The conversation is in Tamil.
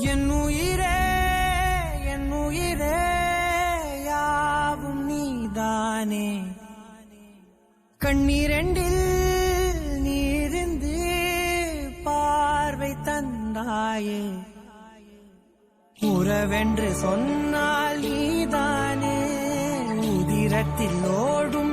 என் உயிரே யாவும் நீதானே கண்ணீரெண்டில் நீரிந்து பார்வை தந்தாயே உறவென்று சொன்னால் நீதானே உதிரத்தில் ஓடும்